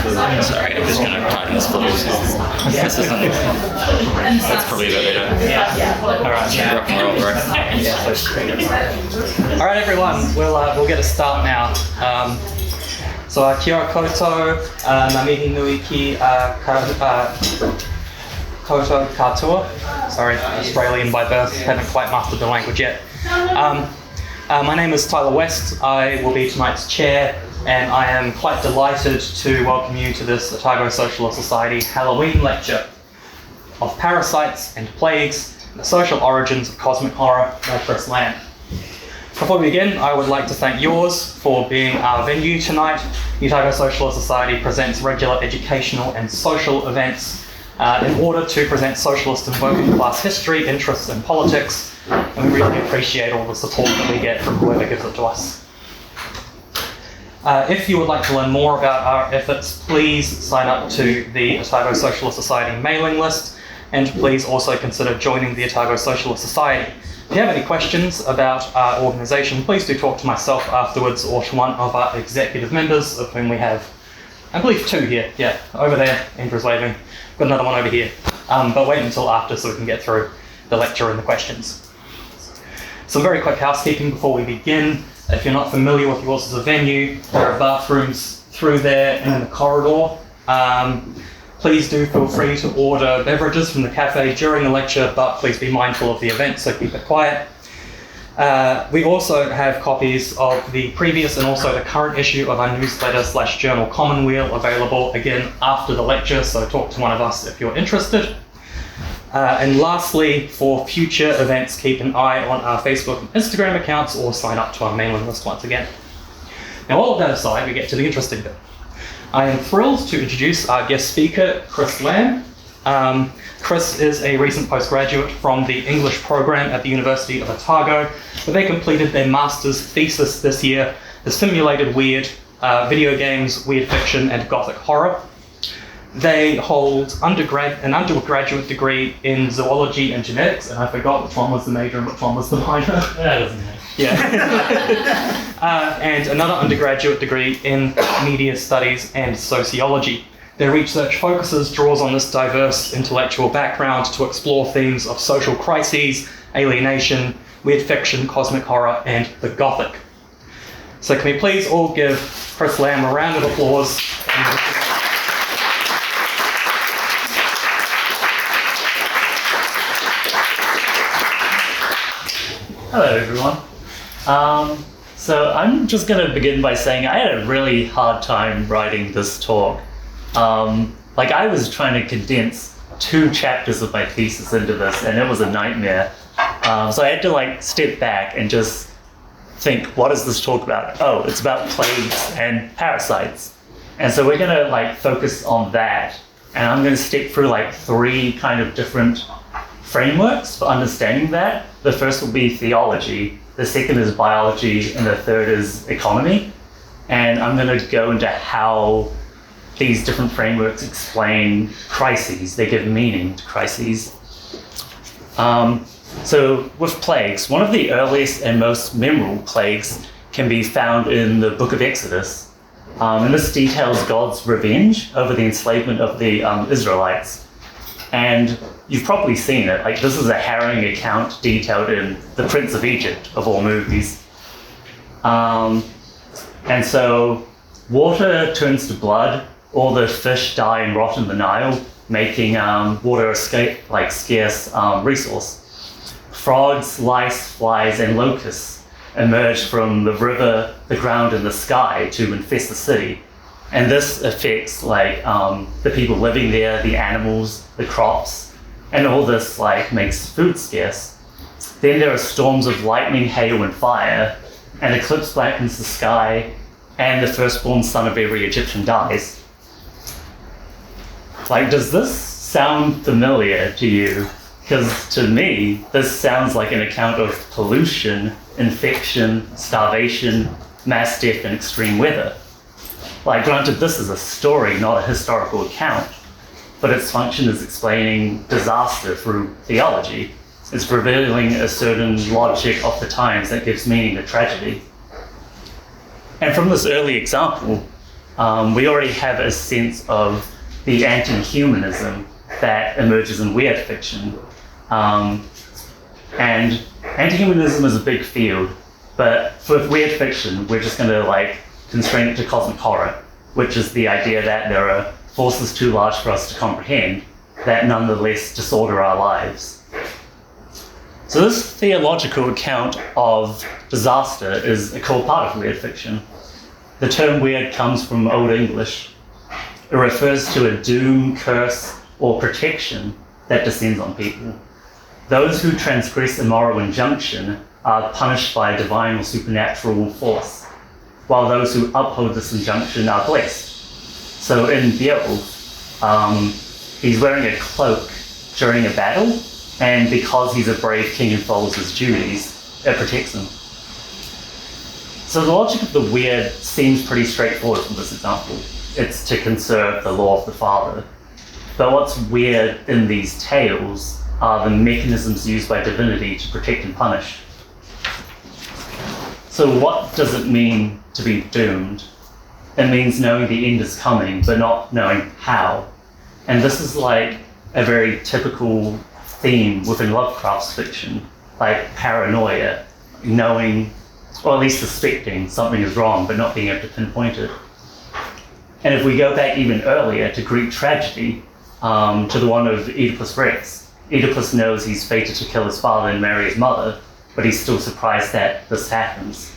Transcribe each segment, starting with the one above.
Sorry, I'm just going to tighten this a little. This isn't. That's probably a bit better. All right, rock and roll, bro. All right, everyone, we'll get a start now. So kia ora koutou, ngā mihi nui ki koutou katoa. Sorry, Australian by birth, haven't quite mastered the language yet. My name is Tyler West. I will be tonight's chair, and I am quite delighted to welcome you to this Otago Socialist Society Halloween lecture of Parasites and Plagues, the Social Origins of Cosmic Horror by Chris Lamb. Before we begin, I would like to thank yours for being our venue tonight. The Otago Socialist Society presents regular educational and social events in order to present socialist and working class history, interests and politics, and we really appreciate all the support that we get from whoever gives it to us. If you would like to learn more about our efforts, please sign up to the Otago Socialist Society mailing list, and please also consider joining the Otago Socialist Society. If you have any questions about our organisation, please do talk to myself afterwards or to one of our executive members, of whom we have, I believe, 2 here. Yeah, over there, Andrew's waving. Got another one over here. But wait until after so we can get through the lecture and the questions. Some very quick housekeeping before we begin. If you're not familiar with yours as a venue, there are bathrooms through there and in the corridor. Please do feel free to order beverages from the cafe during the lecture, but please be mindful of the event, so keep it quiet. We also have copies of the previous and also the current issue of our newsletter / journal Commonweal available again after the lecture, so talk to one of us if you're interested. And lastly, for future events, keep an eye on our Facebook and Instagram accounts or sign up to our mailing list once again. Now, all of that aside, we get to the interesting bit. I am thrilled to introduce our guest speaker, Chris Lamb. Chris is a recent postgraduate from the English program at the University of Otago, where they completed their master's thesis this year, The Simulated Weird, Video Games, Weird Fiction and Gothic Horror. They hold an undergraduate degree in zoology and genetics, and I forgot which one was the major and which one was the minor. That doesn't matter. Yeah. And another undergraduate degree in media studies and sociology. Their research draws on this diverse intellectual background to explore themes of social crises, alienation, weird fiction, cosmic horror, and the Gothic. So can we please all give Chris Lamb a round of applause. Hello, everyone. So I'm just going to begin by saying I had a really hard time writing this talk. I was trying to condense 2 chapters of my thesis into this, and it was a nightmare. So I had to step back and just think, what is this talk about? Oh, it's about plagues and parasites. And so we're going to focus on that, and I'm going to step through 3 kind of different frameworks for understanding that. The first will be theology, the second is biology, and the third is economy. And I'm going to go into how these different frameworks explain crises. They give meaning to crises. So with plagues, one of the earliest and most memorable plagues can be found in the Book of Exodus. And this details God's revenge over the enslavement of the Israelites. And you've probably seen it. This is a harrowing account detailed in The Prince of Egypt, of all movies. And so water turns to blood, all the fish die and rot in the Nile, making water a scarce resource. Frogs, lice, flies, and locusts emerge from the river, the ground, and the sky to infest the city. And this affects the people living there, the animals, the crops, and all this makes food scarce. Then there are storms of lightning, hail, and fire, an eclipse blackens the sky, and the firstborn son of every Egyptian dies. Does this sound familiar to you? Because to me, this sounds like an account of pollution, infection, starvation, mass death, and extreme weather. Granted, this is a story, not a historical account, but its function is explaining disaster through theology. It's revealing a certain logic of the times that gives meaning to tragedy. And from this early example, we already have a sense of the anti-humanism that emerges in weird fiction. And anti-humanism is a big field, but with weird fiction, we're just going to like constrain it to cosmic horror, which is the idea that there are forces too large for us to comprehend that nonetheless disorder our lives. So this theological account of disaster is a core part of weird fiction. The term weird comes from Old English. It refers to a doom, curse, or protection that descends on people. Those who transgress a moral injunction are punished by a divine or supernatural force, while those who uphold this injunction are blessed. So in Beowulf, he's wearing a cloak during a battle, and because he's a brave king and follows his duties, it protects him. So the logic of the weird seems pretty straightforward from this example. It's to conserve the law of the father. But what's weird in these tales are the mechanisms used by divinity to protect and punish. So what does it mean to be doomed? It means knowing the end is coming, but not knowing how. And this is like a very typical theme within Lovecraft's fiction, like paranoia, knowing, or at least suspecting something is wrong, but not being able to pinpoint it. And if we go back even earlier to Greek tragedy, to the one of Oedipus Rex, Oedipus knows he's fated to kill his father and marry his mother, but he's still surprised that this happens.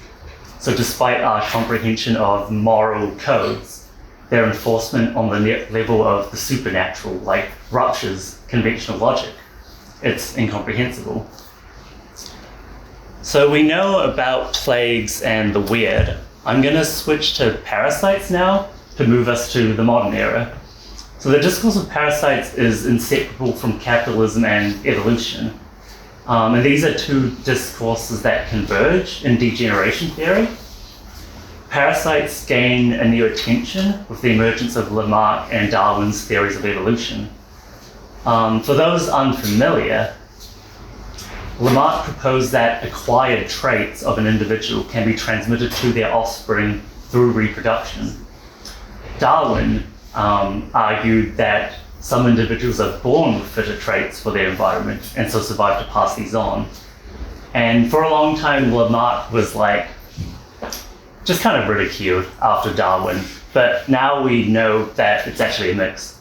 So despite our comprehension of moral codes, their enforcement on the level of the supernatural, like ruptures conventional logic, it's incomprehensible. So we know about plagues and the weird. I'm going to switch to parasites now to move us to the modern era. So the discourse of parasites is inseparable from capitalism and evolution. And these are two discourses that converge in degeneration theory. Parasites gain a new attention with the emergence of Lamarck and Darwin's theories of evolution. For those unfamiliar, Lamarck proposed that acquired traits of an individual can be transmitted to their offspring through reproduction. Darwin argued that some individuals are born with fitter traits for their environment and so survive to pass these on. And for a long time, Lamarck was like, just kind of ridiculed after Darwin, but now we know that it's actually a mix.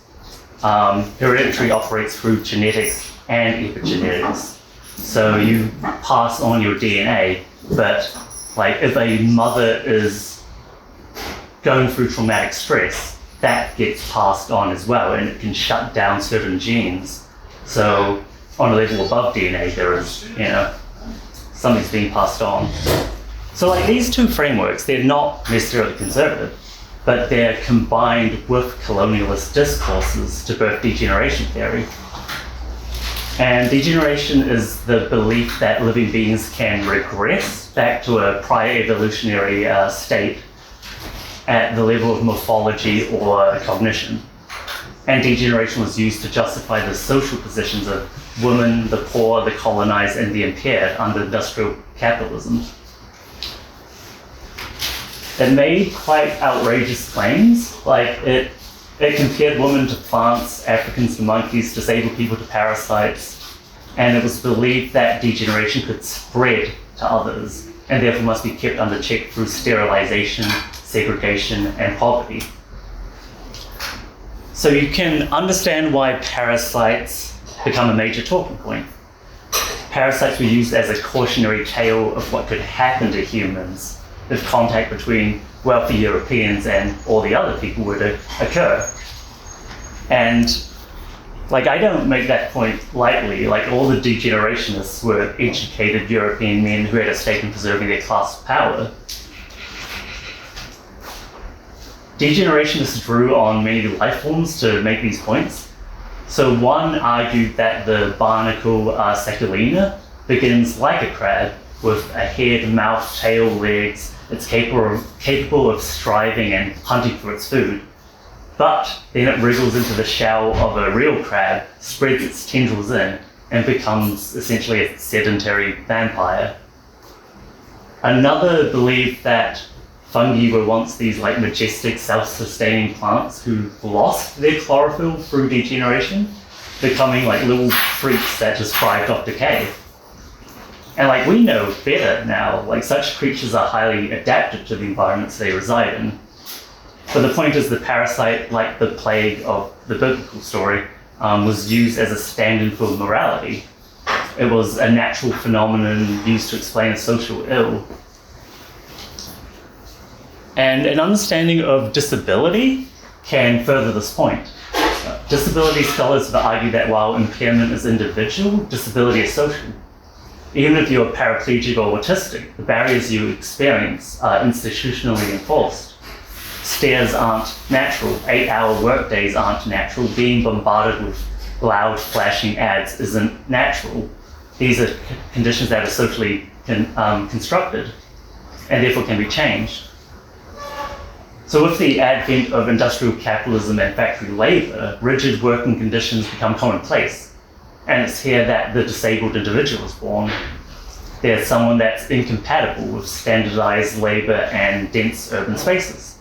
Hereditary operates through genetics and epigenetics. So you pass on your DNA, but like if a mother is going through traumatic stress, that gets passed on as well, and it can shut down certain genes. So on a level above DNA, there is, something's being passed on. So like these two frameworks, they're not necessarily conservative, but they're combined with colonialist discourses to birth degeneration theory. And degeneration is the belief that living beings can regress back to a prior evolutionary state at the level of morphology or cognition. And degeneration was used to justify the social positions of women, the poor, the colonized, and the impaired under industrial capitalism. It made quite outrageous claims, like it compared women to plants, Africans to monkeys, disabled people to parasites, and it was believed that degeneration could spread to others, and therefore must be kept under check through sterilization, segregation, and poverty. So you can understand why parasites become a major talking point. Parasites were used as a cautionary tale of what could happen to humans if contact between wealthy Europeans and all the other people were to occur. And I don't make that point lightly. All the degenerationists were educated European men who had a stake in preserving their class of power. Degenerationists drew on many life forms to make these points. So one argued that the barnacle Saculina begins like a crab with a head, mouth, tail, legs. It's capable of striving and hunting for its food. But then it wriggles into the shell of a real crab, spreads its tendrils in, and becomes essentially a sedentary vampire. Another believed that fungi were once these like majestic, self-sustaining plants who lost their chlorophyll through degeneration, becoming like little freaks that just thrived off decay. And like we know better now, like such creatures are highly adapted to the environments they reside in. But the point is the parasite, like the plague of the biblical story, was used as a stand-in for morality. It was a natural phenomenon used to explain a social ill. And an understanding of disability can further this point. Disability scholars have argued that while impairment is individual, disability is social. Even if you're paraplegic or autistic, the barriers you experience are institutionally enforced. Stairs aren't natural, 8-hour workdays aren't natural, being bombarded with loud flashing ads isn't natural. These are conditions that are socially constructed and therefore can be changed. So with the advent of industrial capitalism and factory labour, rigid working conditions become commonplace. And it's here that the disabled individual is born. There's someone that's incompatible with standardised labour and dense urban spaces.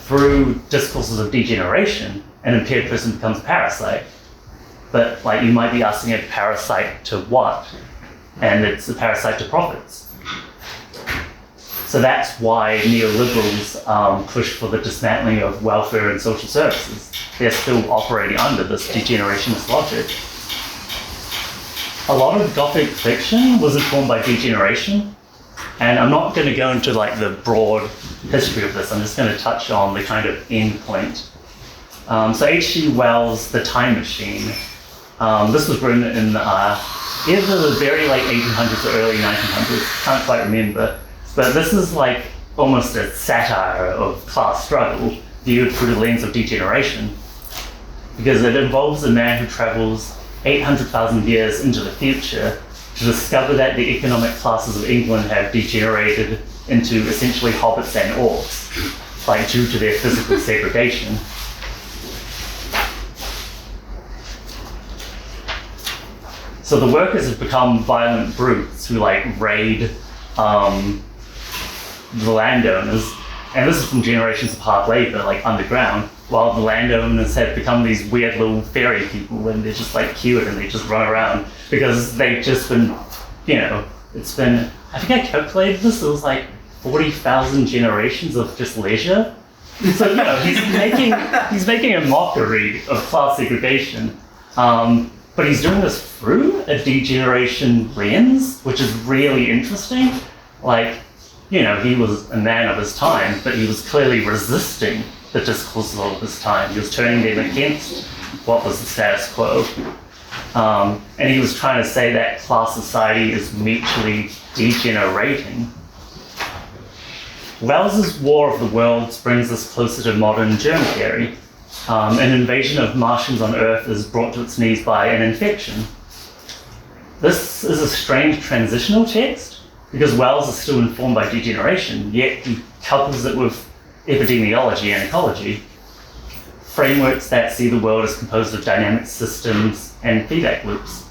Through discourses of degeneration, an impaired person becomes a parasite. But like you might be asking, a parasite to what? And it's a parasite to profits. So that's why neoliberals push for the dismantling of welfare and social services. They're still operating under this degenerationist logic. A lot of Gothic fiction was informed by degeneration, and I'm not going to go into like the broad history of this. I'm just going to touch on the kind of end point. So H.G. Wells' The Time Machine. This was written in either the very late 1800s or early 1900s. Can't quite remember. But this is like almost a satire of class struggle viewed through the lens of degeneration, because it involves a man who travels 800,000 years into the future to discover that the economic classes of England have degenerated into essentially hobbits and orcs, like due to their physical segregation. So the workers have become violent brutes who like raid the landowners, and this is from generations of hard labour, like underground, while the landowners have become these weird little fairy people, and they're just like cute and they just run around because they've just been, it's been, I think I calculated this, it was like 40,000 generations of just leisure. So, he's making a mockery of class segregation, but he's doing this through a degeneration lens, which is really interesting. Like, he was a man of his time, but he was clearly resisting the discourses of his time. He was turning them against what was the status quo. And he was trying to say that class society is mutually degenerating. Wells's War of the Worlds brings us closer to modern germ theory. An invasion of Martians on Earth is brought to its knees by an infection. This is a strange transitional text, because Wells is still informed by degeneration, yet he couples it with epidemiology and ecology, frameworks that see the world as composed of dynamic systems and feedback loops.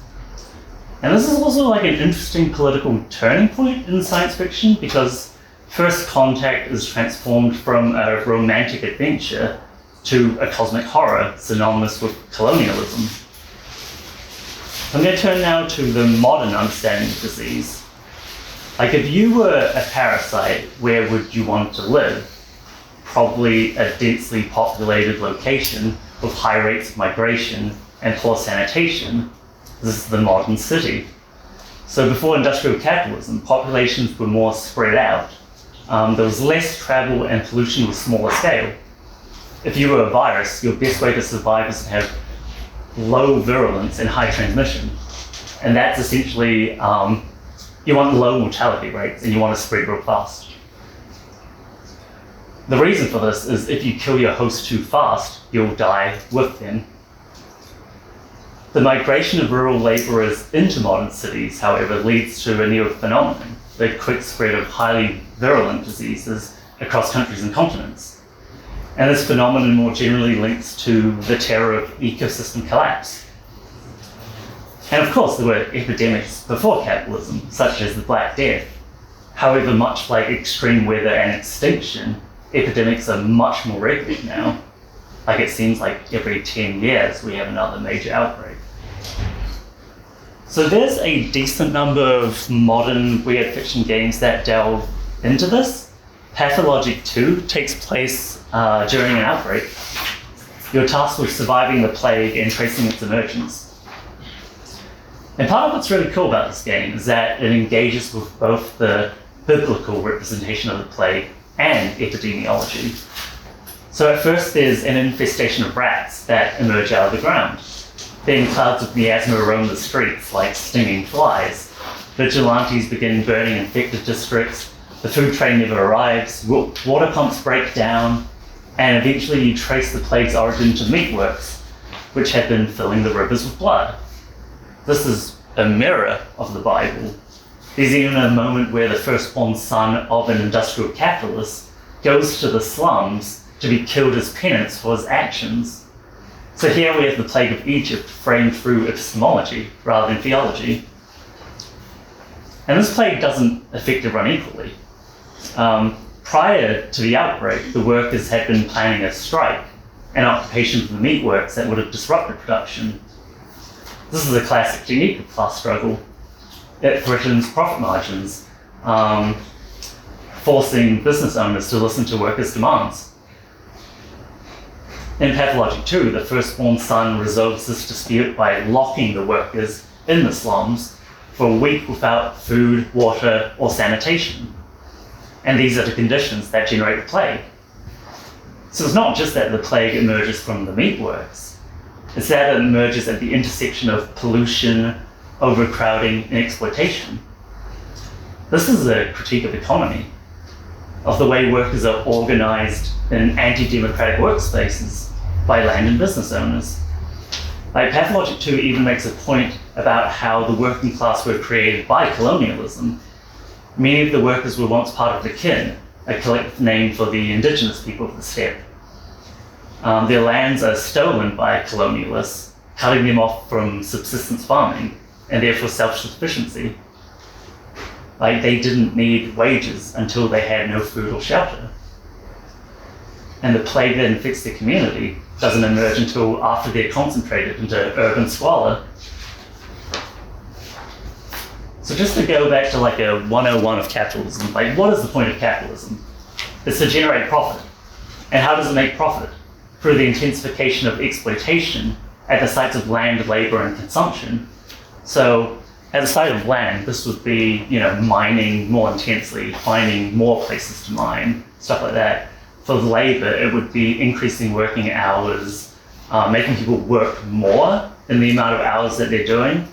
And this is also like an interesting political turning point in science fiction, because First Contact is transformed from a romantic adventure to a cosmic horror synonymous with colonialism. I'm going to turn now to the modern understanding of disease. Like, if you were a parasite, where would you want to live? Probably a densely populated location with high rates of migration and poor sanitation. This is the modern city. So before industrial capitalism, populations were more spread out. There was less travel and pollution was smaller scale. If you were a virus, your best way to survive is to have low virulence and high transmission. And that's essentially, you want low mortality rates and you want to spread real fast. The reason for this is if you kill your host too fast, you'll die with them. The migration of rural labourers into modern cities, however, leads to a new phenomenon, the quick spread of highly virulent diseases across countries and continents. And this phenomenon more generally links to the terror of ecosystem collapse. And of course, there were epidemics before capitalism, such as the Black Death. However, much like extreme weather and extinction, epidemics are much more regular now. Like it seems like every 10 years we have another major outbreak. So there's a decent number of modern weird fiction games that delve into this. Pathologic 2 takes place during an outbreak. You're tasked with surviving the plague and tracing its emergence. And part of what's really cool about this game is that it engages with both the biblical representation of the plague and epidemiology. So at first there's an infestation of rats that emerge out of the ground. Then clouds of miasma roam the streets like stinging flies. Vigilantes begin burning infected districts. The food train never arrives. Water pumps break down. And eventually you trace the plague's origin to meatworks, which have been filling the rivers with blood. This is a mirror of the Bible. There's even a moment where the firstborn son of an industrial capitalist goes to the slums to be killed as penance for his actions. So here we have the plague of Egypt framed through epistemology rather than theology. And this plague doesn't affect everyone equally. Prior to the outbreak, the workers had been planning a strike, an occupation for the meatworks that would have disrupted production. This is a classic technique of class struggle. It threatens profit margins, forcing business owners to listen to workers' demands. In Pathologic 2, the firstborn son resolves this dispute by locking the workers in the slums for a week without food, water, or sanitation. And these are the conditions that generate the plague. So it's not just that the plague emerges from the meatworks, it's that it emerges at the intersection of pollution, overcrowding, and exploitation. This is a critique of economy, of the way workers are organized in anti-democratic workspaces by land and business owners. Like Pathologic 2 even makes a point about how the working class were created by colonialism. Many of the workers were once part of the kin, a collective name for the indigenous people of the steppe. Their lands are stolen by colonialists, cutting them off from subsistence farming and therefore self-sufficiency. Like they didn't need wages until they had no food or shelter. And the plague that infects the community doesn't emerge until after they're concentrated into urban squalor. So just to go back to like a 101 of capitalism, like what is the point of capitalism? It's to generate profit. And how does it make profit? Through the intensification of exploitation at the sites of land, labor, and consumption. So at the site of land, this would be, mining more intensely, finding more places to mine, stuff like that. For labor, it would be increasing working hours, making people work more in the amount of hours that they're doing.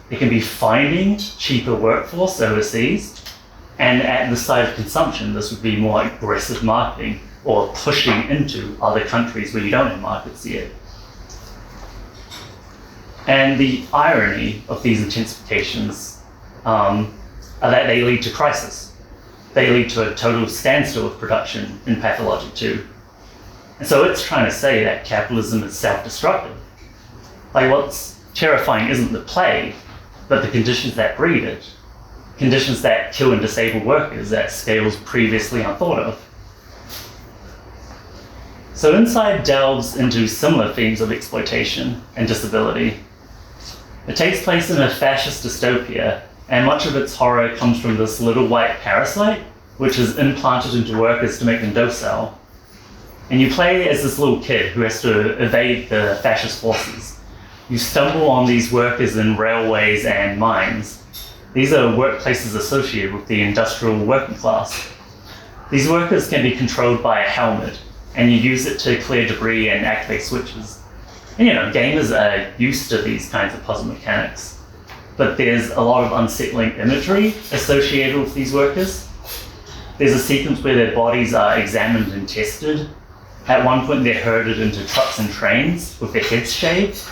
It can be finding cheaper workforce overseas. And at the site of consumption, this would be more aggressive marketing or pushing into other countries where you don't have markets yet. And the irony of these intensifications are that they lead to crisis. They lead to a total standstill of production in Pathologic 2. And so it's trying to say that capitalism is self-destructive. Like what's terrifying isn't the plague, but the conditions that breed it. Conditions that kill and disable workers at scales previously unthought of. So Inside delves into similar themes of exploitation and disability. It takes place in a fascist dystopia, and much of its horror comes from this little white parasite, which is implanted into workers to make them docile. And you play as this little kid who has to evade the fascist forces. You stumble on these workers in railways and mines. These are workplaces associated with the industrial working class. These workers can be controlled by a helmet, and you use it to clear debris and activate switches. And gamers are used to these kinds of puzzle mechanics, but there's a lot of unsettling imagery associated with these workers. There's a sequence where their bodies are examined and tested. At one point they're herded into trucks and trains with their heads shaved,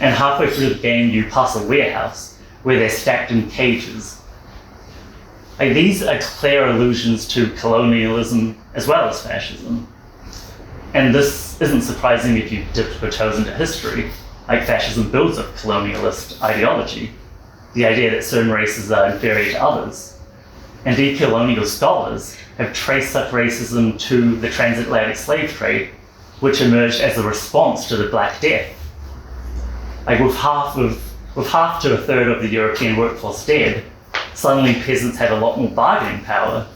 and halfway through the game you pass a warehouse where they're stacked in cages. Like, these are clear allusions to colonialism as well as fascism. And this isn't surprising if you've dipped your toes into history. Like, fascism builds up colonialist ideology, the idea that certain races are inferior to others. and decolonial scholars have traced such racism to the transatlantic slave trade, which emerged as a response to the Black Death. Like with half to a third of the European workforce dead, suddenly peasants had a lot more bargaining power,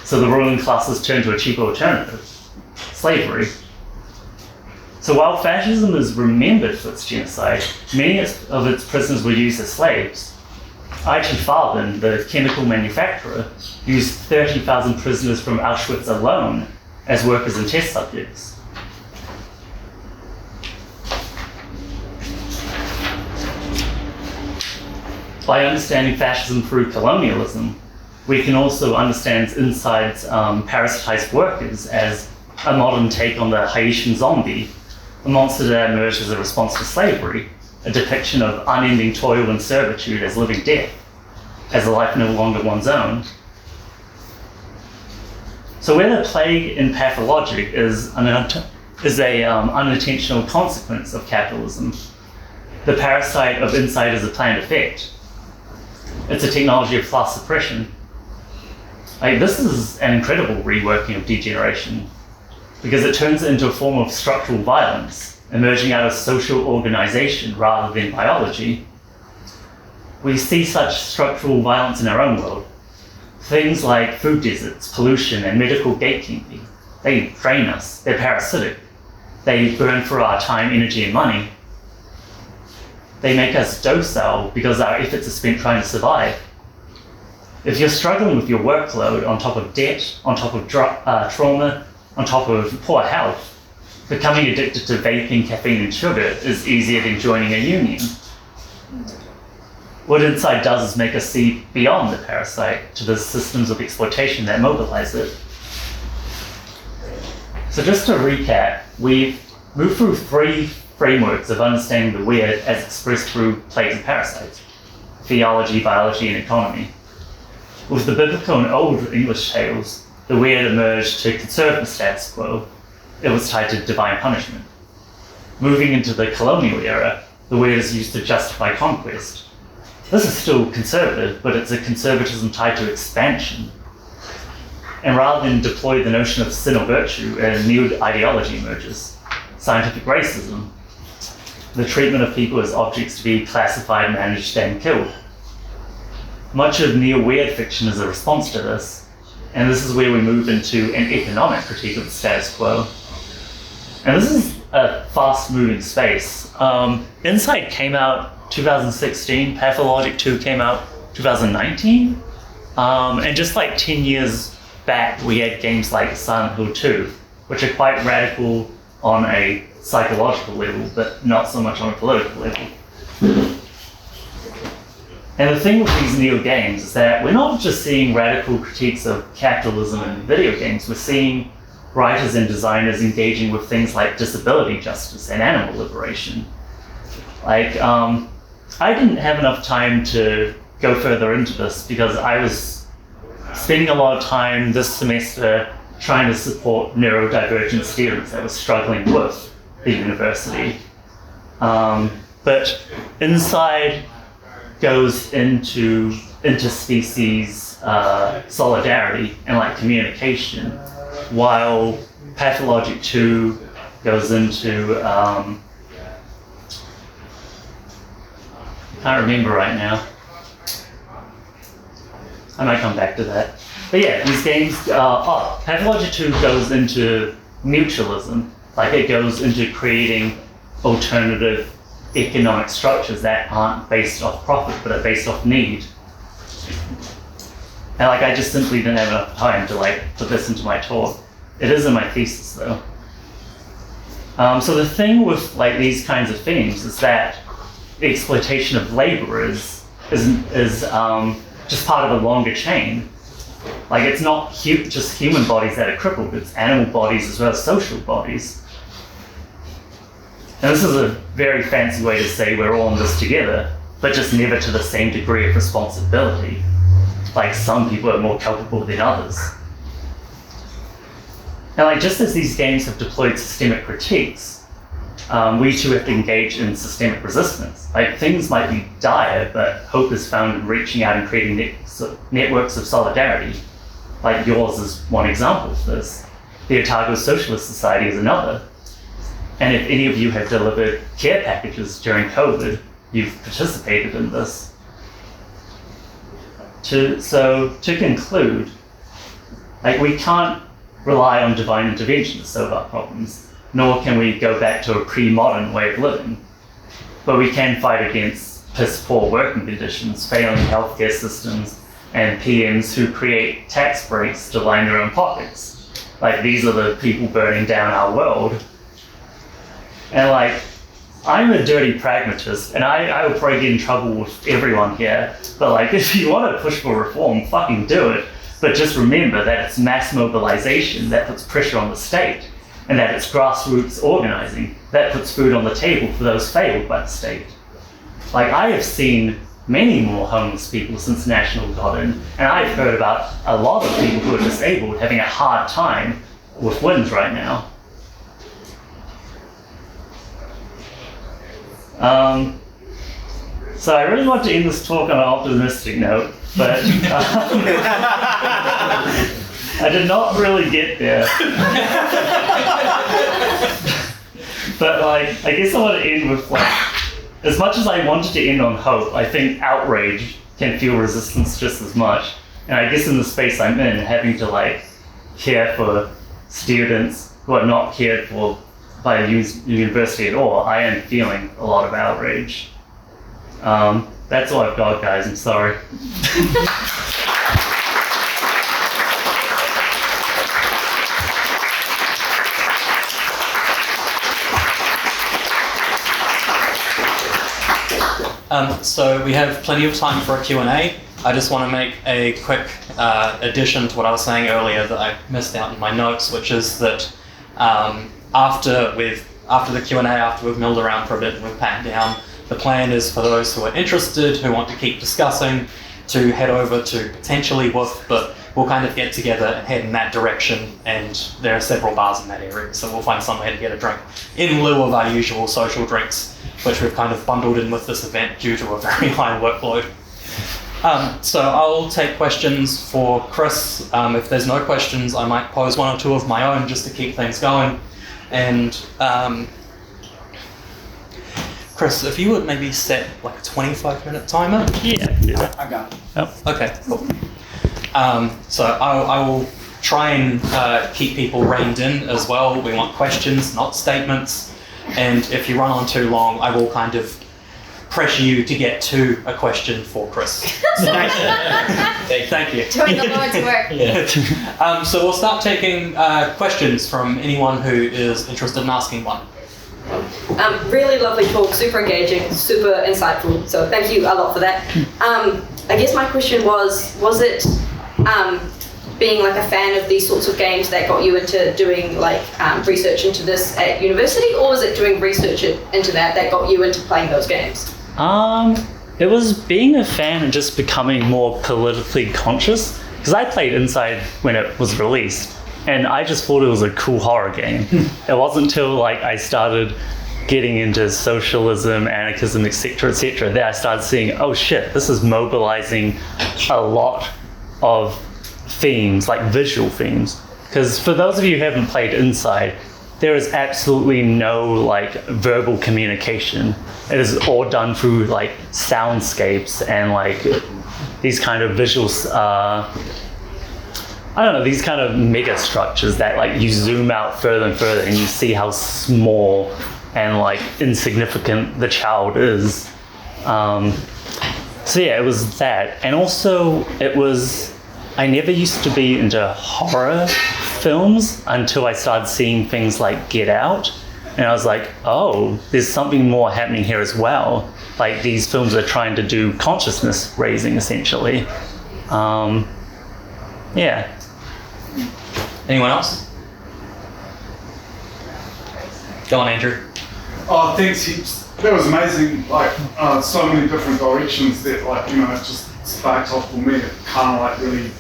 so the ruling classes turned to a cheaper alternative, slavery. So while fascism is remembered for its genocide, many of its prisoners were used as slaves. I.T. Farben, the chemical manufacturer, used 30,000 prisoners from Auschwitz alone as workers and test subjects. By understanding fascism through colonialism, we can also understand Inside's parasitized workers as a modern take on the Haitian zombie, a monster that emerged as a response to slavery, a depiction of unending toil and servitude as living death, as a life no longer one's own. So where the plague in pathologic is an unintentional consequence of capitalism, the parasite of Inside is a planned effect. It's a technology of class suppression. Like, this is an incredible reworking of degeneration, because it turns it into a form of structural violence, emerging out of social organization rather than biology. We see such structural violence in our own world. Things like food deserts, pollution, and medical gatekeeping. They drain us, they're parasitic. They burn through our time, energy, and money. They make us docile because our efforts are spent trying to survive. If you're struggling with your workload on top of debt, on top of trauma, on top of poor health, becoming addicted to vaping, caffeine, and sugar is easier than joining a union. What Inside does is make us see beyond the parasite to the systems of exploitation that mobilize it. So just to recap, we've moved through 3 frameworks of understanding the weird as expressed through plagues and parasites: theology, biology, and economy. With the biblical and old English tales, the weird emerged to conserve the status quo. It was tied to divine punishment. Moving into the colonial era, the weird is used to justify conquest. This is still conservative, but it's a conservatism tied to expansion. And rather than deploy the notion of sin or virtue, a new ideology emerges: scientific racism, the treatment of people as objects to be classified, managed, and killed. Much of neo-weird fiction is a response to this, and this is where we move into an economic critique of the status quo. And this is a fast-moving space. Inside came out 2016, Pathologic 2 came out 2019, and just like 10 years back, we had games like Silent Hill 2, which are quite radical on a psychological level, but not so much on a political level. And the thing with these neo games is that we're not just seeing radical critiques of capitalism in video games, we're seeing writers and designers engaging with things like disability justice and animal liberation. Like, I didn't have enough time to go further into this because I was spending a lot of time this semester trying to support neurodivergent students that were struggling with the university. But Inside goes into interspecies solidarity and like communication, while Pathologic 2 goes into I can't remember right now. I might come back to that. But yeah, these games, Pathologic 2 goes into mutualism, like it goes into creating alternative economic structures that aren't based off profit, but are based off need. And like, I just simply didn't have enough time to like put this into my talk. It is in my thesis though. So the thing with like these kinds of themes is that the exploitation of labor is just part of a longer chain. Like, it's not just human bodies that are crippled, it's animal bodies as well as social bodies. And this is a very fancy way to say we're all in this together, but just never to the same degree of responsibility. Like, some people are more culpable than others. And like, just as these games have deployed systemic critiques, we too have to engage in systemic resistance. Like, things might be dire, but hope is found in reaching out and creating networks of solidarity. Like, yours is one example of this. The Otago Socialist Society is another. And if any of you have delivered care packages during COVID, you've participated in this. So to conclude, like, we can't rely on divine intervention to solve our problems, nor can we go back to a pre-modern way of living. But we can fight against piss-poor working conditions, failing healthcare systems, and PMs who create tax breaks to line their own pockets. Like, these are the people burning down our world. And like, I'm a dirty pragmatist, and I would probably get in trouble with everyone here, but like, if you want to push for reform, fucking do it. But just remember that it's mass mobilization that puts pressure on the state, and that it's grassroots organizing that puts food on the table for those failed by the state. Like, I have seen many more homeless people since National got in, and I've heard about a lot of people who are disabled having a hard time with winds right now. So I really want to end this talk on an optimistic note, but I did not really get there. But like, I guess I want to end with, like, as much as I wanted to end on hope, I think outrage can fuel resistance just as much. And I guess in the space I'm in, having to like care for students who are not cared for by the university at all, I am feeling a lot of outrage. That's all I've got, guys. I'm sorry. So we have plenty of time for a Q&A. I just want to make a quick addition to what I was saying earlier that I missed out in my notes, which is that after the Q&A, after we've milled around for a bit and we've packed down, the plan is for those who are interested, who want to keep discussing, to head over to potentially Woof, but we'll kind of get together and head in that direction, and there are several bars in that area, so we'll find somewhere to get a drink in lieu of our usual social drinks, which we've kind of bundled in with this event due to a very high workload. So I'll take questions for Chris. If there's no questions, I might pose one or two of my own just to keep things going. And Chris, if you would maybe set like a 25-minute timer. Yeah, I can do that. I got it. Oh. Okay, cool. So I will try and keep people reined in as well. We want questions, not statements. And if you run on too long, I will kind of pressure you to get to a question for Chris. Thank you. Doing the Lord's work. Yeah. So we'll start taking questions from anyone who is interested in asking one. Really lovely talk, super engaging, super insightful. So thank you a lot for that. I guess my question was it being like a fan of these sorts of games that got you into doing like research into this at university, or was it doing research into that got you into playing those games? It was being a fan and just becoming more politically conscious, because I played Inside when it was released, and I just thought it was a cool horror game. It wasn't until like I started getting into socialism, anarchism, etc., that I started seeing, oh shit, this is mobilizing a lot of themes, like visual themes. Because for those of you who haven't played Inside, there is absolutely no like verbal communication. It is all done through like soundscapes and like these kind of visuals, I don't know, these kind of mega structures that like you zoom out further and further and you see how small and like insignificant the child is. So yeah, it was that. And also it was, I never used to be into horror films until I started seeing things like Get Out. And I was like, oh, there's something more happening here as well. Like these films are trying to do consciousness raising essentially. Yeah. Anyone else? Go on, Andrew. Oh, thanks heaps. That was amazing. Like, so many different directions that, like, you know, it just sparked off for me. It kind of like really,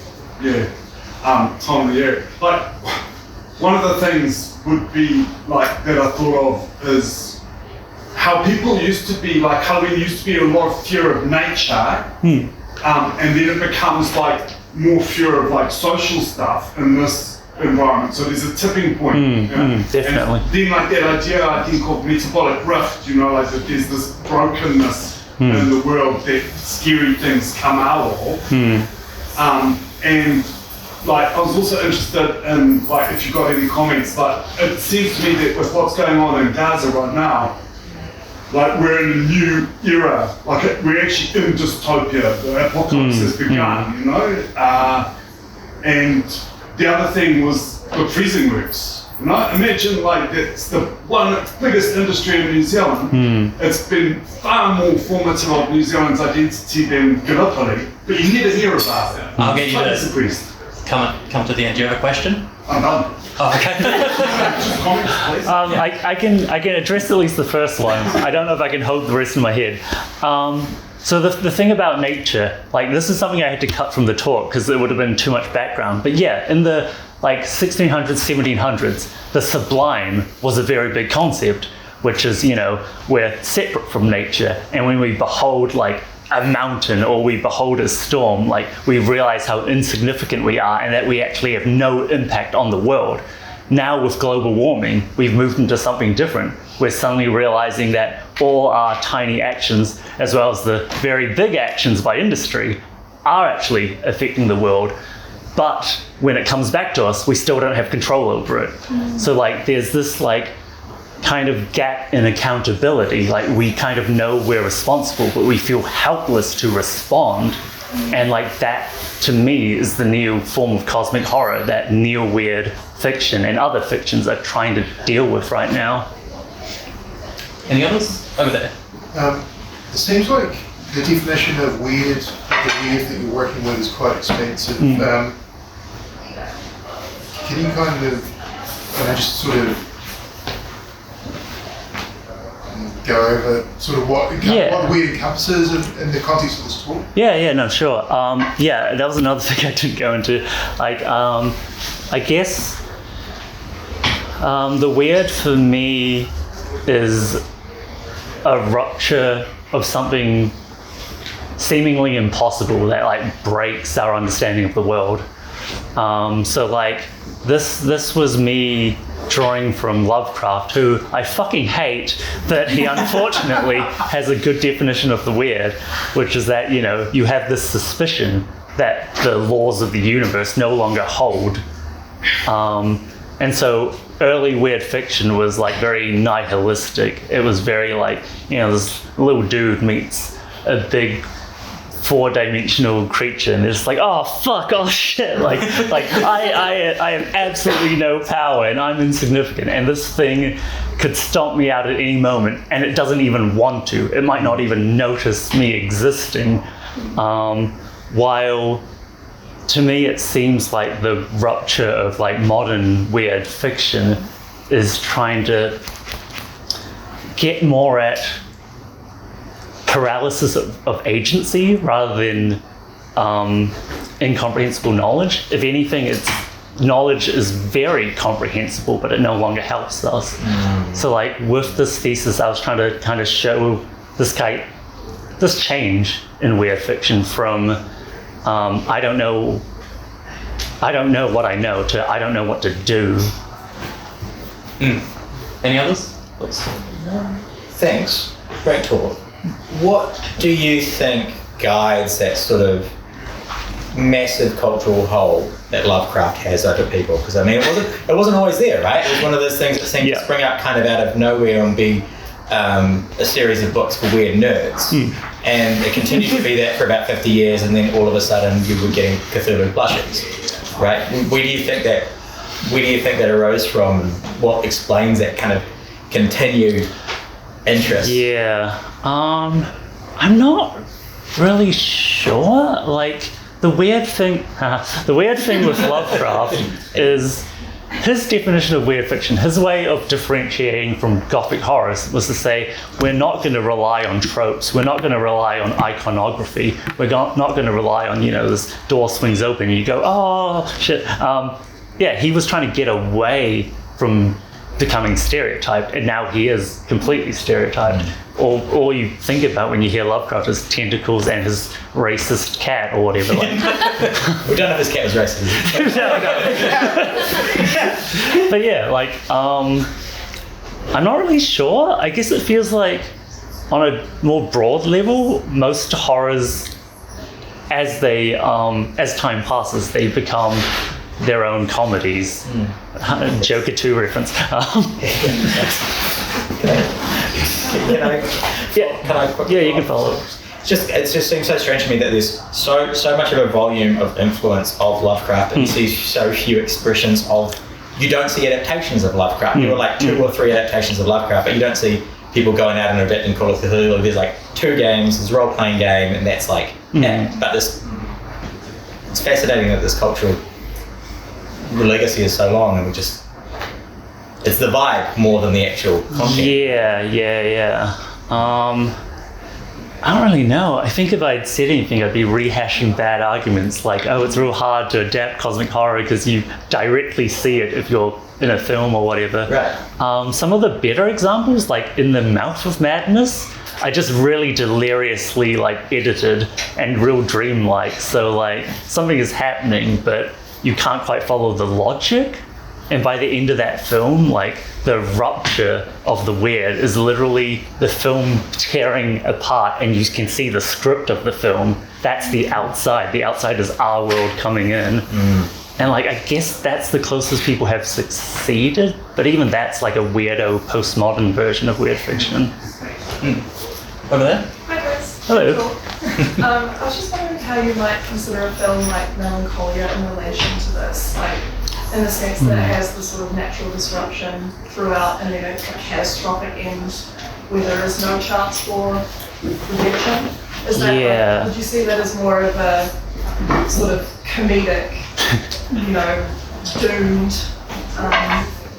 time of the year. Like, one of the things would be like that I thought of is how people used to be, like Halloween used to be a lot of fear of nature, and then it becomes like more fear of like social stuff in this environment. So there's a tipping point. Definitely. And then like that idea, I think, of metabolic rift, like that there's this brokenness in the world that scary things come out of. And like I was also interested in like if you got any comments, like it seems to me that with what's going on in Gaza right now, like we're in a new era, like we're actually in dystopia, the apocalypse has begun, and the other thing was the freezing works. Imagine like that's the biggest industry in New Zealand. It's been far more formative of New Zealand's identity than Gallipoli, but you never hear about it. I'll get you to come to the end. Do you have a question? I'm done. Oh, okay. Just comments, please. I can address at least the first one. I don't know if I can hold the rest in my head. So the thing about nature, like this is something I had to cut from the talk because it would have been too much background. But yeah, in the 1600s, 1700s, the sublime was a very big concept, which is, we're separate from nature. And when we behold like a mountain or we behold a storm, like we realize how insignificant we are and that we actually have no impact on the world. Now with global warming, we've moved into something different. We're suddenly realizing that all our tiny actions, as well as the very big actions by industry, are actually affecting the world. But when it comes back to us, we still don't have control over it. So like there's this like kind of gap in accountability. Like we kind of know we're responsible, but we feel helpless to respond. And like that, to me, is the new form of cosmic horror that neo-weird fiction and other fictions are trying to deal with right now. Any others? Over there. It seems like the definition of weird, the weird that you're working with is quite expensive. Can you kind of, just sort of go over sort of what weird encompasses in the context of this talk? No, sure. That was another thing I didn't go into. Like, I guess the weird for me is a rupture of something seemingly impossible that like breaks our understanding of the world. So like this was me drawing from Lovecraft, who I fucking hate, that he unfortunately has a good definition of the weird, which is that, you have this suspicion that the laws of the universe no longer hold. And so early weird fiction was like very nihilistic. It was very like, this little dude meets a big 4-dimensional creature and it's like, oh fuck, oh shit, like I have absolutely no power and I'm insignificant and this thing could stomp me out at any moment and it doesn't even want to. It might not even notice me existing. While to me it seems like the rupture of like modern weird fiction is trying to get more at paralysis of agency rather than incomprehensible knowledge. If anything, knowledge is very comprehensible, but it no longer helps us. So like with this thesis, I was trying to kind of show this change in weird fiction from I don't know what I know to I don't know what to do. Any others? Thanks. Great talk. What do you think guides that sort of massive cultural hole that Lovecraft has over people? Because I mean, it wasn't always there, right? It was one of those things that seemed to spring up kind of out of nowhere and be a series of books for weird nerds. And it continued to be that for about 50 years, and then all of a sudden you were getting Cthulhu plushies, right? Where do you think that arose from? What explains that kind of continued interest? I'm not really sure. Like the weird thing with Lovecraft is his definition of weird fiction, his way of differentiating from Gothic horrors was to say, we're not going to rely on tropes, we're not going to rely on iconography, we're not going to rely on, this door swings open and you go, oh shit. He was trying to get away from becoming stereotyped, and now he is completely stereotyped. All you think about when you hear Lovecraft is tentacles and his racist cat or whatever. Like. We don't know if his cat was racist. No. But yeah, like, I'm not really sure. I guess it feels like on a more broad level, most horrors, as time passes, they become their own comedies. Joker 2 reference. Can I quickly Yeah, you can follow. It just seems so strange to me that there's so much of a volume of influence of Lovecraft, and you see so few expressions of. You don't see adaptations of Lovecraft. There were like 2 or 3 adaptations of Lovecraft, but you don't see people going out and adapting Call of Cthulhu. There's like 2 games. There's a role-playing game, and that's like. But it's fascinating that this cultural legacy is so long, and it's the vibe more than the actual content. Yeah. I don't really know. I think if I'd said anything, I'd be rehashing bad arguments like, oh, it's real hard to adapt cosmic horror because you directly see it if you're in a film or whatever. Right. Some of the better examples, like In the Mouth of Madness, I just really deliriously like edited and real dreamlike. So like something is happening, but you can't quite follow the logic. And by the end of that film, like the rupture of the weird is literally the film tearing apart, and you can see the script of the film. That's the outside. The outside is our world coming in. And like, I guess that's the closest people have succeeded, but even that's like a weirdo postmodern version of weird fiction. Over there? Hi guys. Hello. Cool. I was just wondering how you might consider a film like Melancholia in relation to this, like in the sense that it has the sort of natural disruption throughout and then a catastrophic end where there is no chance for redemption. Is that Yeah. would you see that as more of a sort of comedic, doomed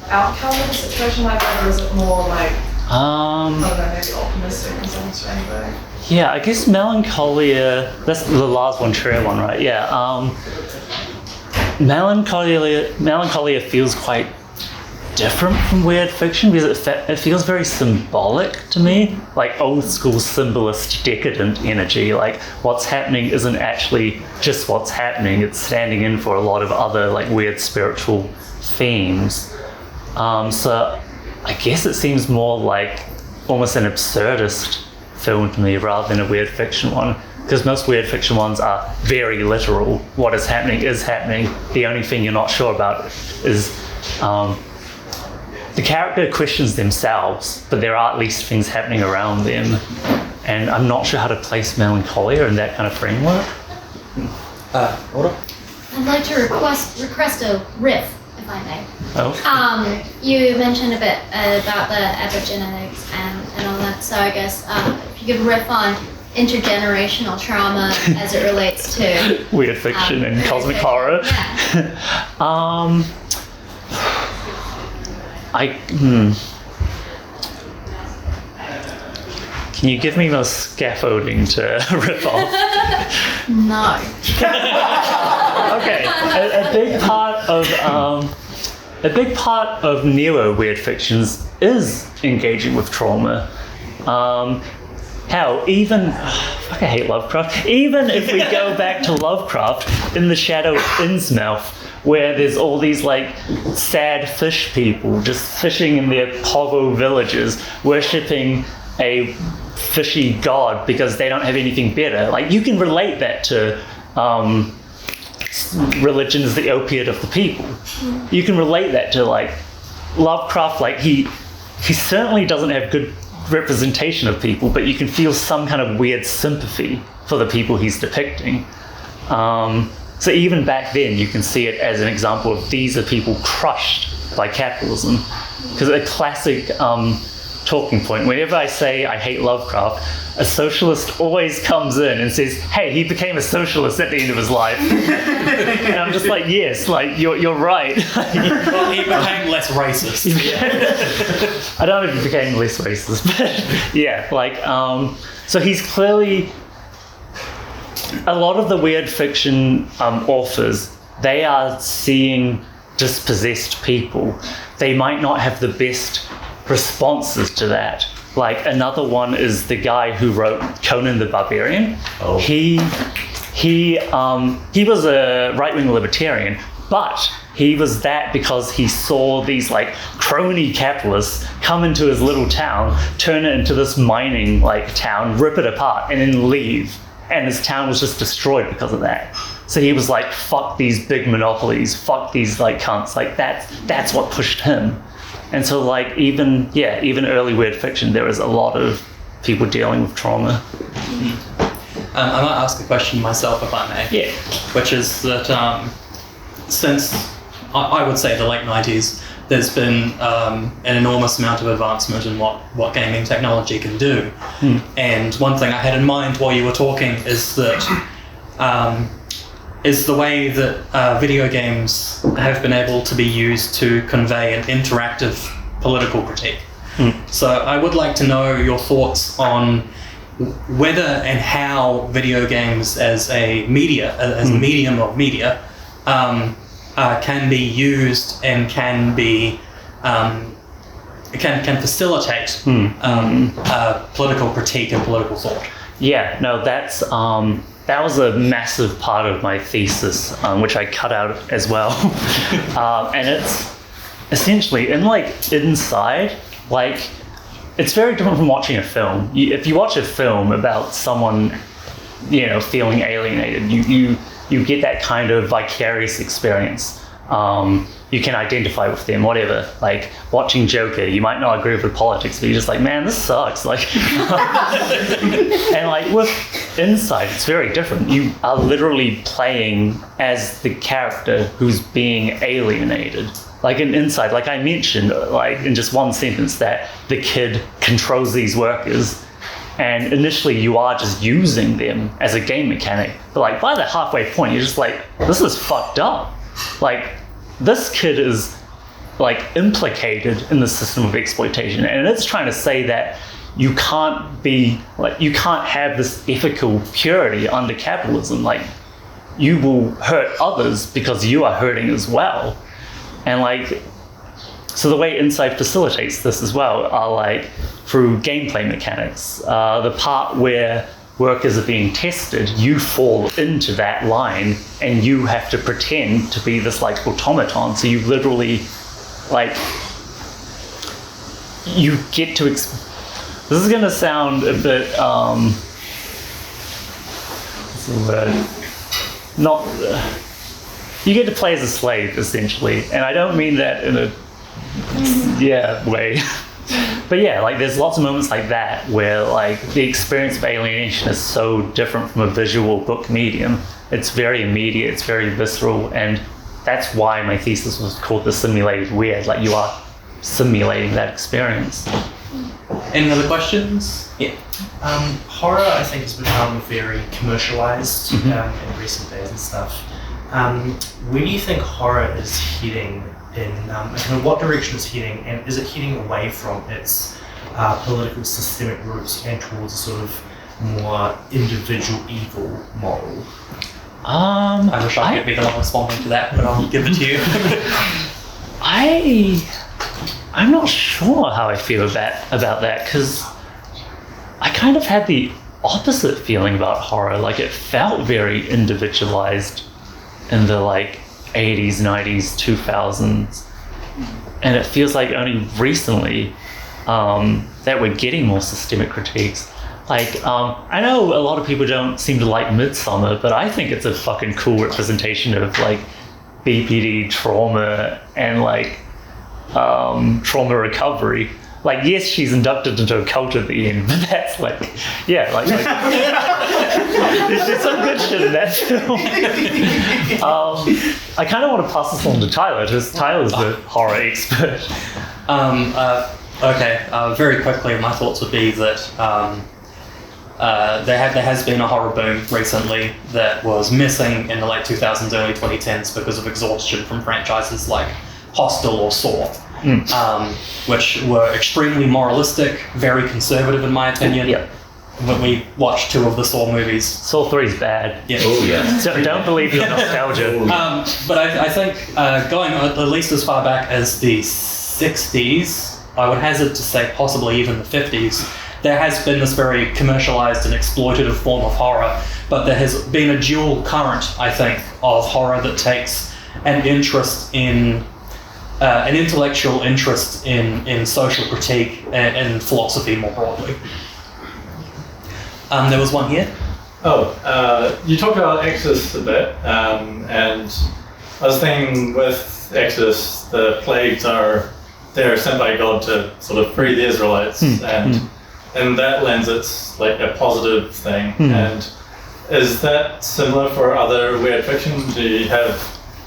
outcome of a situation like that, or is it more like I don't know, maybe optimistic in some strange way? Yeah, I guess Melancholia, that's the Lars von Trier one, right? Yeah. Melancholia feels quite different from weird fiction because it feels very symbolic to me, like old school symbolist decadent energy. Like what's happening isn't actually just what's happening, it's standing in for a lot of other like weird spiritual themes. So I guess it seems more like almost an absurdist film to me rather than a weird fiction one. Because most weird fiction ones are very literal. What is happening is happening. The only thing you're not sure about is the character questions themselves, but there are at least things happening around them. And I'm not sure how to place Melancholia in that kind of framework. Order? I'd like to request a riff, if I may. Oh. You mentioned a bit about the epigenetics and all that, so I guess if you could riff on intergenerational trauma as it relates to weird fiction and cosmic horror. Yeah. Can you give me more scaffolding to rip off? No. Okay, a big part of neo weird fictions is engaging with trauma. Hell, I hate Lovecraft. Even if we go back to Lovecraft in The Shadow of Innsmouth, where there's all these like sad fish people just fishing in their povo villages, worshipping a fishy god because they don't have anything better. Like you can relate that to religion as the opiate of the people. You can relate that to like Lovecraft. Like he certainly doesn't have good representation of people, but you can feel some kind of weird sympathy for the people he's depicting. So even back then, you can see it as an example of these are people crushed by capitalism. Because a classic talking point, whenever I say I hate Lovecraft, a socialist always comes in and says, hey, he became a socialist at the end of his life. And I'm just like, yes, like you're right. Well, he became less racist. I don't know if he became less racist, but yeah, like, so he's clearly, a lot of the weird fiction authors, they are seeing dispossessed people. they might not have the best responses to that. Like another one is the guy who wrote Conan the Barbarian. Oh. He was a right-wing libertarian, but he was that because he saw these like crony capitalists come into his little town, turn it into this mining like town, rip it apart, and then leave. And his town was just destroyed because of that. So he was like, fuck these big monopolies, fuck these like cunts. Like that's what pushed him. And so like even early weird fiction, there was a lot of people dealing with trauma. I might ask a question myself, if I may. Yeah. Which is that since I would say the late 90s, there's been an enormous amount of advancement in what gaming technology can do. And one thing I had in mind while you were talking is that is the way that video games have been able to be used to convey an interactive political critique. So I would like to know your thoughts on whether and how video games as a media, as a medium of media, can be used and can be can facilitate political critique and political thought. Yeah, no, that was a massive part of my thesis, which I cut out as well. And it's essentially inside, like, it's very different from watching a film. If you watch a film about someone, feeling alienated, you get that kind of vicarious experience. You can identify with them, whatever. Like watching Joker, you might not agree with the politics, but you're just like, man, this sucks. Like, and like with Inside, it's very different. You are literally playing as the character who's being alienated. Like in Inside, like I mentioned, like in just one sentence, that the kid controls these workers. And initially you are just using them as a game mechanic. But like by the halfway point, you're just like, this is fucked up. Like this kid is like implicated in the system of exploitation. And it's trying to say that you can't have this ethical purity under capitalism. Like you will hurt others because you are hurting as well. And like, so the way Inside facilitates this as well are like through gameplay mechanics. The part where workers are being tested, you fall into that line and you have to pretend to be this like automaton. So you literally like, you get to, this is gonna sound a bit, what's the word? Not, you get to play as a slave essentially. And I don't mean that in a, way. But yeah, like there's lots of moments like that where like the experience of alienation is so different from a visual book medium. It's very immediate, it's very visceral, and that's why my thesis was called The Simulated Weird. Like you are simulating that experience. Any other questions? Yeah. Horror, I think, has become very commercialized in recent days and stuff. Where do you think horror is heading in, kind of what direction it's heading, and is it heading away from its political systemic roots and towards a sort of more individual evil model? I wish I could be the one responding to that, but I'll give it to you. I'm not sure how I feel about that, because I kind of had the opposite feeling about horror. Like it felt very individualized in the like 80s, 90s, 2000s, and it feels like only recently that we're getting more systemic critiques. Like I know a lot of people don't seem to like Midsummer, but I think it's a fucking cool representation of like BPD trauma and like trauma recovery. Like, yes, she's inducted into a cult at the end, but that's like, yeah, like there's some good shit in that film. I kind of want to pass this on to Tyler, because Tyler's the horror expert. Okay, very quickly, my thoughts would be that there has been a horror boom recently that was missing in the late 2000s, early 2010s because of exhaustion from franchises like Hostel or Saw. Which were extremely moralistic, very conservative in my opinion. Yep. When we watched 2 of the Saw movies. Saw 3 is bad. Yeah. Oh yeah. So don't believe your nostalgia. But I think going at least as far back as the 60s, I would hazard to say possibly even the 50s, there has been this very commercialized and exploitative form of horror, but there has been a dual current, I think, of horror that takes an interest in an intellectual interest in social critique and philosophy more broadly. There was one here. You talked about Exodus a bit, and I was thinking with Exodus, the plagues they're sent by God to sort of free the Israelites, and in that lens, it's like a positive thing. And is that similar for other weird fiction? Do you have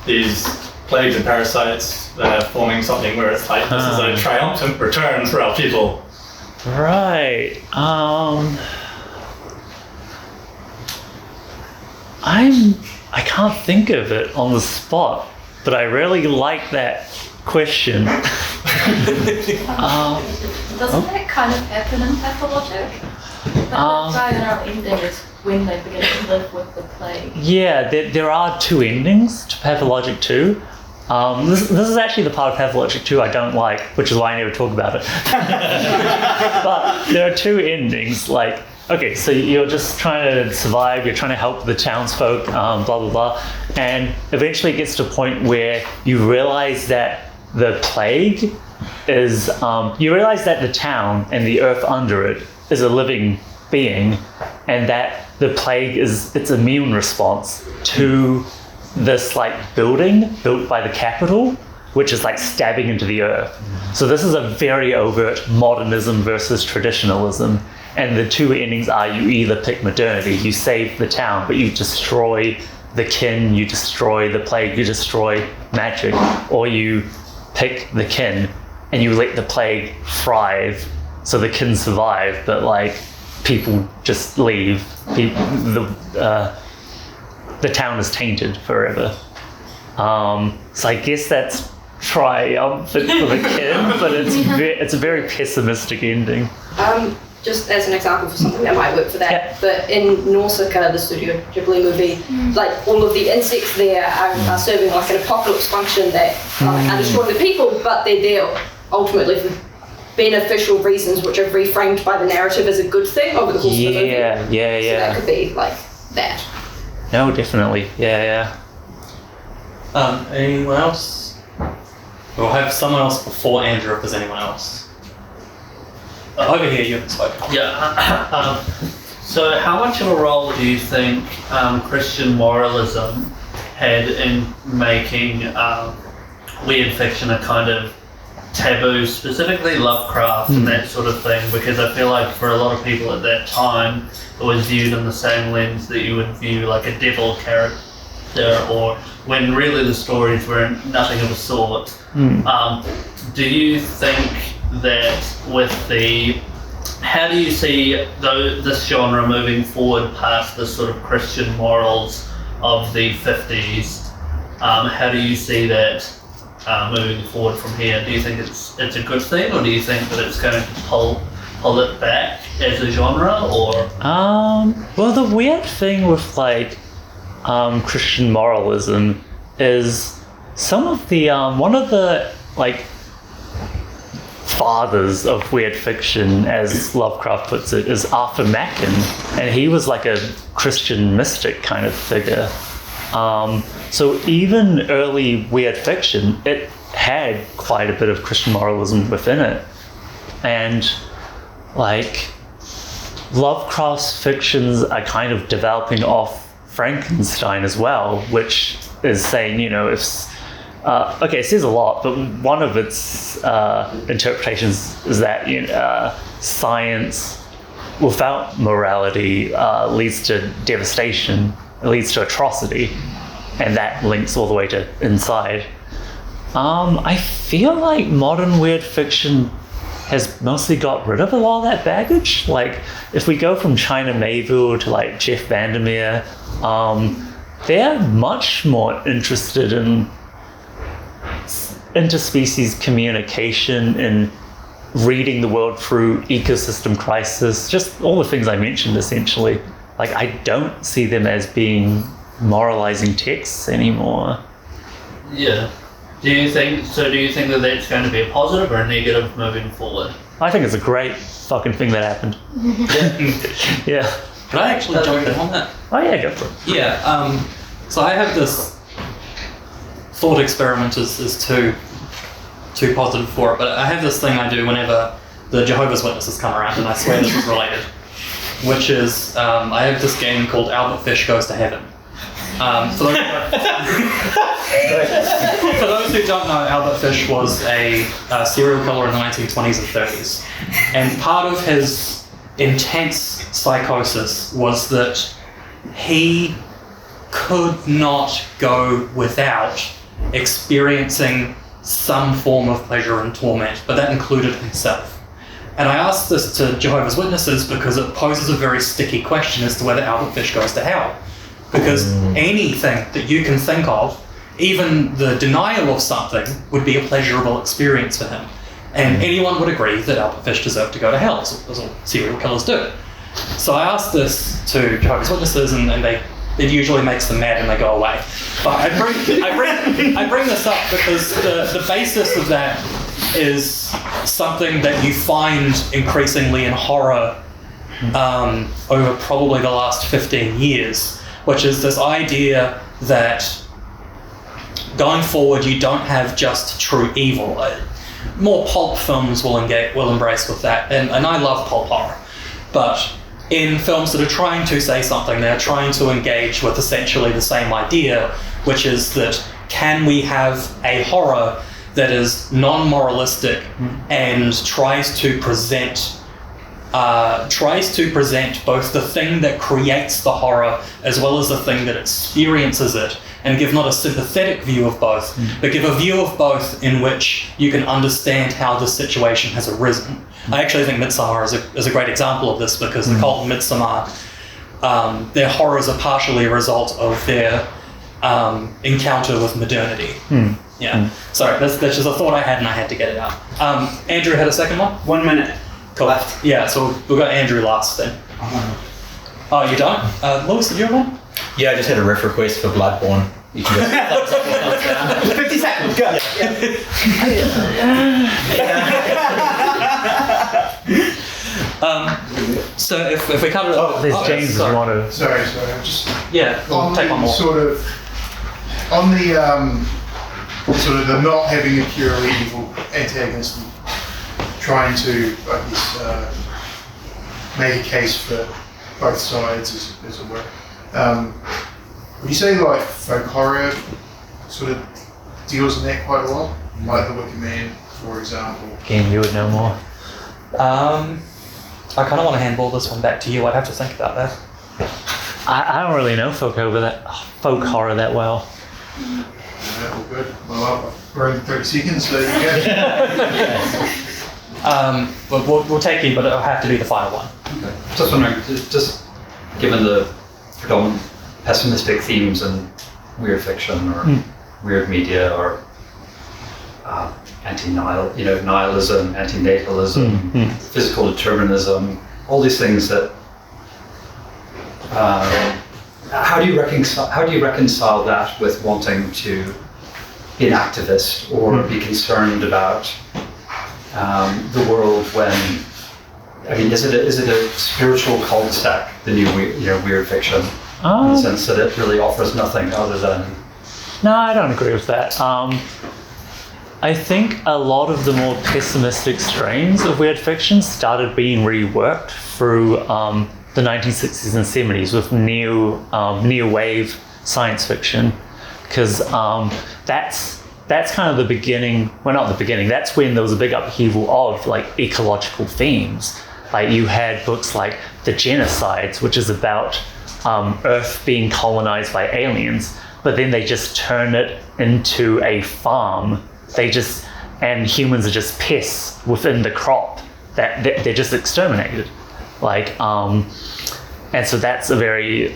these plagues and parasites forming something where it's like this is a triumphant return for our people? Right. I can't think of it on the spot, but I really like that question. Doesn't that kind of happen in pathologic? But the final ending is when they begin to live with the plague. Yeah, there are two endings to Pathologic 2. This is actually the part of Pathologic 2 I don't like, which is why I never talk about it. But there are two endings, like, okay, so you're just trying to survive, you're trying to help the townsfolk, blah, blah, blah. And eventually it gets to a point where you realize that the plague is, you realize that the town and the earth under it is a living being, and that the plague is its immune response to this like building built by the capital, which is like stabbing into the earth. So this is a very overt modernism versus traditionalism. And the two endings are you either pick modernity, you save the town, but you destroy the kin, you destroy the plague, you destroy magic, or you pick the kin and you let the plague thrive so the kin survive, but like people just leave. The town is tainted forever. So I guess that's triumphant for the kin, but it's a very pessimistic ending. Just as an example for something that might work for that, but in Nausicaa, the Studio Ghibli movie, like all of the insects there are serving like an apocalypse function that are destroying the people, but they're there ultimately for beneficial reasons, which are reframed by the narrative as a good thing over the course of the movie. So that could be like that. No, definitely. Yeah. Anyone else? We'll have someone else before Andrew if there's anyone else. Over here, you haven't spoken. Yeah. So how much of a role do you think Christian moralism had in making weird fiction a kind of taboo, specifically Lovecraft and that sort of thing? Because I feel like for a lot of people at that time, it was viewed in the same lens that you would view like a devil character, or when really the stories were nothing of the sort. Do you think that how do you see this genre moving forward past the sort of Christian morals of the 50s? How do you see that moving forward from here? Do you think it's a good thing, or do you think that it's going to pull it back as a genre, or? Well, the weird thing with like Christian moralism is some of the one of the like fathers of weird fiction, as Lovecraft puts it, is Arthur Machen, and he was like a Christian mystic kind of figure. So even early weird fiction, it had quite a bit of Christian moralism within it. And like Lovecraft's fictions are kind of developing off Frankenstein as well, which is saying, you know, if it says a lot, but one of its interpretations is that science without morality leads to devastation, it leads to atrocity, and that links all the way to inside. I feel like modern weird fiction has mostly got rid of a lot of that baggage. Like, if we go from China Mieville to like Jeff VanderMeer, they're much more interested in interspecies communication and reading the world through ecosystem crisis, just all the things I mentioned essentially. Like, I don't see them as being moralizing texts anymore. Yeah. Do you think that that's going to be a positive or a negative moving forward? I think it's a great fucking thing that happened. Yeah. Could I actually jump in on that? Oh yeah, go for it. Yeah. So I have this thought experiment is too positive for it, but I have this thing I do whenever the Jehovah's Witnesses come around, and I swear this is related, which is I have this game called Albert Fish Goes to Heaven. For those who don't know, Albert Fish was a serial killer in the 1920s and 30s, and part of his intense psychosis was that he could not go without experiencing some form of pleasure and torment, but that included himself. And I asked this to Jehovah's Witnesses because it poses a very sticky question as to whether Albert Fish goes to hell. Because anything that you can think of, even the denial of something, would be a pleasurable experience for him. And anyone would agree that Albert Fish deserved to go to hell, as all serial killers do. So I asked this to Jehovah's Witnesses, and it usually makes them mad and they go away. But I bring this up because the basis of that is something that you find increasingly in horror over probably the last 15 years, which is this idea that going forward you don't have just true evil. More pulp films will embrace with that, and I love pulp horror, but in films that are trying to say something, they're trying to engage with essentially the same idea, which is that can we have a horror that is non-moralistic and tries to present both the thing that creates the horror as well as the thing that experiences it, and give not a sympathetic view of both, but give a view of both in which you can understand how the situation has arisen. I actually think Midsommar is a great example of this, because the cult in Midsommar, their horrors are partially a result of their encounter with modernity. Yeah. Sorry, that's just a thought I had and I had to get it out. Andrew had a second one? 1 minute. Cool. Left. Yeah, so we've got Andrew last then. Oh, you don't? Lewis, did you have one? Yeah, I just had a ref request for Bloodborne. You can just thumbs up or thumbs down. 50 seconds, go. So if we cover it... Oh, there's James if you want to... Sorry, I'm just... Yeah, we'll take one more. On the sort of the not having a purely evil antagonist, and trying to, I guess, make a case for both sides, as it were. Would you say like folk horror sort of deals in that quite a lot? Like The Wicker Man, for example. Again, you would know more. I kind of want to handball this one back to you. I'd have to think about that. I don't really know folk horror that well. Yeah, all good. Well, we're in 30 seconds, so there you go. But we'll take you, but it'll have to be the final one. Okay. Just wondering, just given the predominant pessimistic themes in weird fiction or weird media or nihilism, antinatalism, physical determinism, all these things that how do you reconcile that with wanting to be an activist or be concerned about the world when, I mean, is it a spiritual cul-de-sac, the new weird fiction, in the sense that it really offers nothing other than... No, I don't agree with that. I think a lot of the more pessimistic strains of weird fiction started being reworked through the 1960s and 70s with neo wave science fiction, because that's kind of the beginning. Well, not the beginning. That's when there was a big upheaval of like ecological themes. Like you had books like The Genocides, which is about Earth being colonized by aliens, but then they just turn it into a farm. And humans are just pests within the crop that they're just exterminated. And so it's a very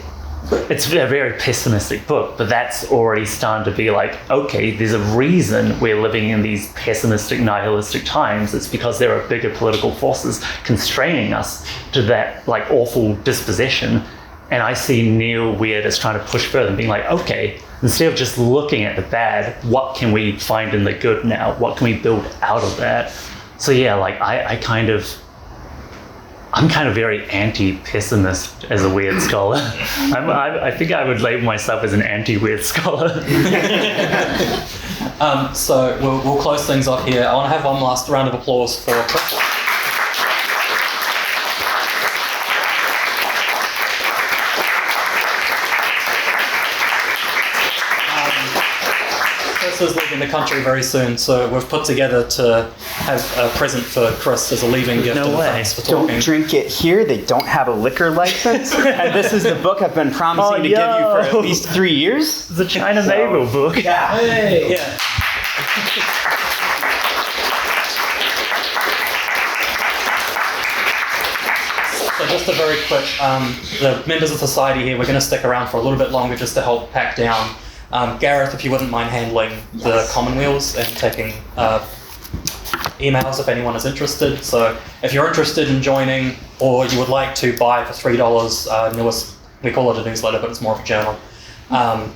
pessimistic book, but that's already starting to be like, okay, there's a reason we're living in these pessimistic, nihilistic times. It's because there are bigger political forces constraining us to that like awful disposition. And I see neo-weird as trying to push further and being like, okay, instead of just looking at the bad, what can we find in the good now? What can we build out of that? So yeah, like I'm kind of very anti-pessimist as a weird scholar. I think I would label myself as an anti-weird scholar. So we'll close things off here. I want to have one last round of applause for Chris. Chris is leaving the country very soon, so we've put together to have a present for Chris as a leaving gift. No way. Thanks for talking. Don't drink it here. They don't have a liquor license. And this is the book I've been promising to give you for at least 3 years. The China Mieville book. Yeah. Hey. Yeah. So just a very quick, the members of society here, we're going to stick around for a little bit longer just to help pack down. Gareth, if you wouldn't mind handling the Commonweals and taking emails if anyone is interested. So if you're interested in joining, or you would like to buy for $3 newest, we call it a newsletter, but it's more of a journal,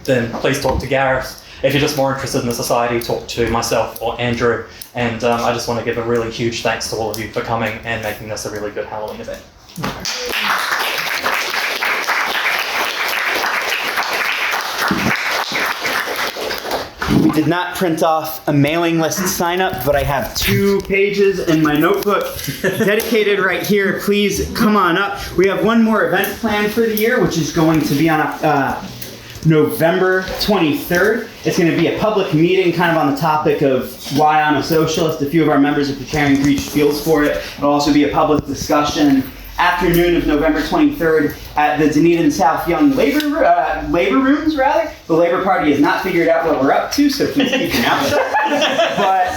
then please talk to Gareth. If you're just more interested in the society, talk to myself or Andrew. And I just want to give a really huge thanks to all of you for coming and making this a really good Halloween event. We did not print off a mailing list sign up, but I have 2 pages in my notebook dedicated right here. Please come on up. We have one more event planned for the year, which is going to be on November 23rd. It's going to be a public meeting kind of on the topic of why I'm a socialist. A few of our members are preparing breached fields for it. It'll also be a public discussion afternoon of November 23rd at the Dunedin South Young Labor Rooms, rather. The Labor Party has not figured out what we're up to, so please keep your mouth shut. But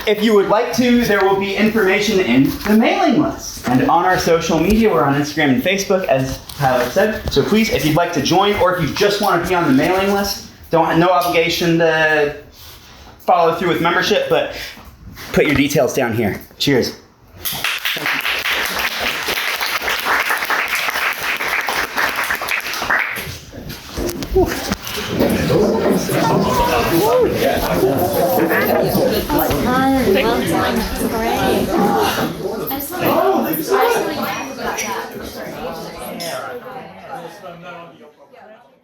if you would like to, there will be information in the mailing list. And on our social media, we're on Instagram and Facebook, as Tyler said. So please, if you'd like to join, or if you just want to be on the mailing list, no obligation to follow through with membership, but put your details down here. Cheers. Great.